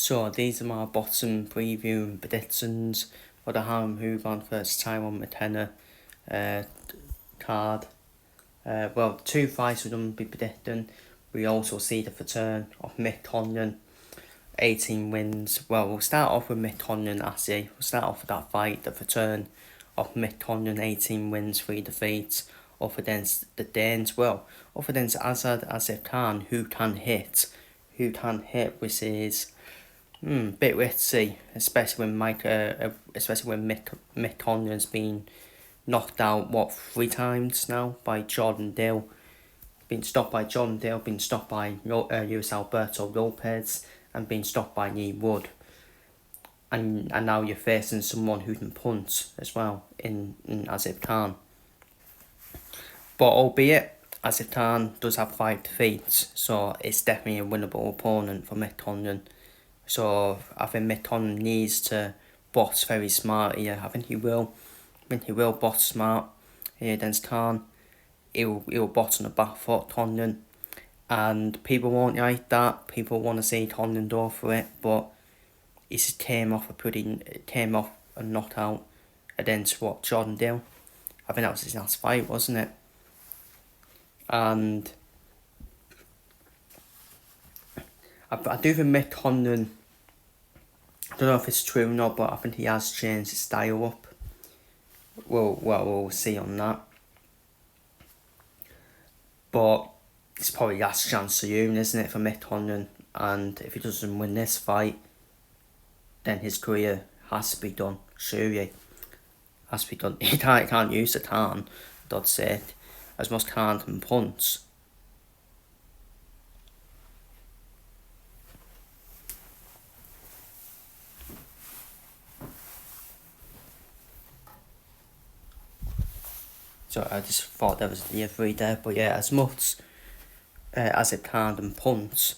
So these are my bottom preview and predictions for the Harlem Eubank versus Tyrone McKenna card. Well, two fights we're going to be predicting. We also see the return of Mick Tonyan, 18 wins. Well, we'll start off with Mick Tonyan, We'll start off with that fight, the return of Mick Tonyan, 18 wins, 3 defeats, up against the Danes. Well, up against Asif Khan, who can hit, which is bit risky, especially when Mick Tonyan's been knocked out 3 times now by Jordan Dill. Been stopped by Jordan Dill, been stopped by Luis Alberto Lopez, and been stopped by Lee Wood. And now you're facing someone who can punch as well in Asif Khan. But albeit Asif Khan does have 5 defeats, so it's definitely a winnable opponent for Mick Tonyan. So I think Mick Tonyan needs to box very smart here. I think he will box smart here against Khan. He'll box on the back foot, Tonyan, and people won't like that. People want to see Tonyan go for it, but he just came off a knockout against Jordan Dill. I think that was his last fight, wasn't it? And I do think Mick Tonyan, I don't know if it's true or not, but I think he has changed his style up. We'll see on that. But it's probably last chance to you, isn't it, for Mick Tonyan? And if he doesn't win this fight, then his career has to be done. Surely, has to be done. He can't use the Khan, God's sake, as much Khan can punch. So I just thought there was the every there, but yeah, as much as it can punch,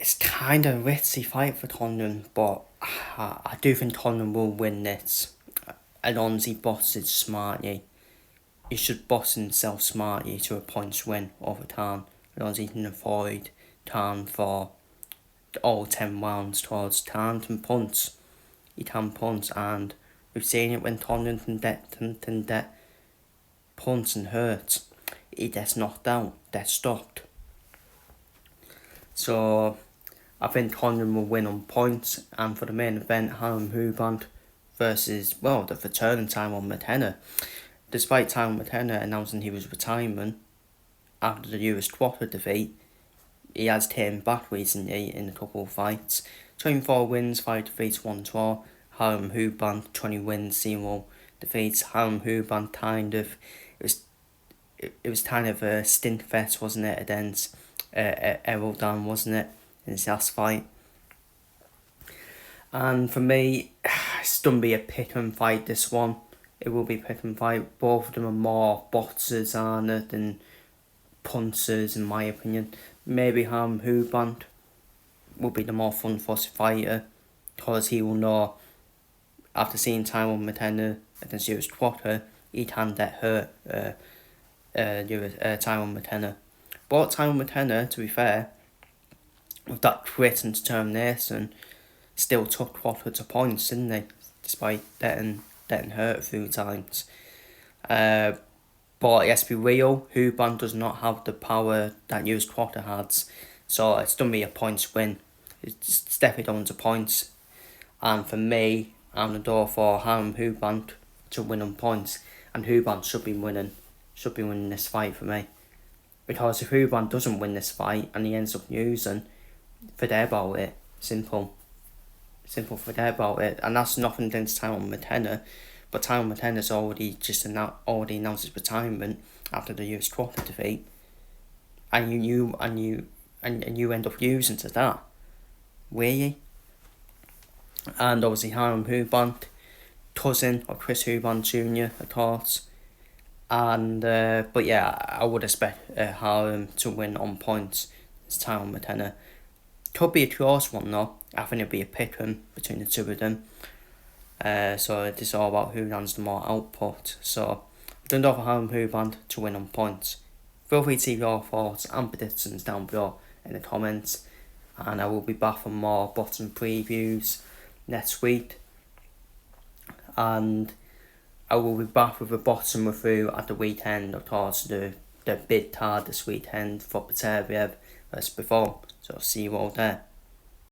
it's kind of a risky fight for Tonyan, but I do think Tonyan will win this. As long as he boxes smartly, he should box himself smartly to a points win over Khan. As long as he can avoid Khan for all 10 rounds towards Khan can punch. He can punch, and we've seen it when Tonyan can punch and hurt. He gets knocked out, gets stopped. So I think Tonyan will win on points, and for the main event, Harlem Eubank versus, the returning Tyrone McKenna. Despite Tyrone McKenna announcing he was retiring after the US quarter defeat, he has came back recently in a couple of fights. 24 wins, 5 defeats, 1 draw. Harlem Eubank, 20 wins, 0 defeats. Harlem Eubank it was kind of a stink fest, wasn't it, against Errol Dan, wasn't it, in his last fight. And for me, it's going to be a pick and fight, this one. It will be a pick and fight. Both of them are more boxers, aren't it, than punchers, in my opinion. Maybe Harlem Eubank will be the more fun-fussy fighter, because he will know, after seeing Tyrone McKenna against US Quarter, he can get hurt, Tyrone McKenna. But Tyrone McKenna, to be fair, with that grit and determination, still took Quarter to points, didn't he? Despite getting hurt a few times. But let's be real, Eubank does not have the power that US Quarter has, so it's going to be a points win. It's definitely going to points, and for me, I'm the door for Harlem Eubank to win on points, and Eubank should be winning this fight for me. Because if Eubank doesn't win this fight and he ends up losing, forget about it. Simple, forget about it. And that's nothing against Tyrone McKenna, but Tyrone McKenna's already announced his retirement after the US quarter defeat, and you end up losing to that, really. And obviously Harlem Eubank, cousin of Chris Eubank Jr., of course. And but yeah, I would expect Harlem to win on points. It's Tyrone McKenna. Could be a close one though. I think it'll be a pick-em between the two of them. So it's all about who lands the more output. So I've done for Harlem Eubank to win on points. Feel free to leave your thoughts and predictions down below in the comments. and I will be back for more bottom previews next week, and I will be back with a bottom review at the weekend. Of course, the big card this weekend for Bataria versus Before, so I'll see you all there.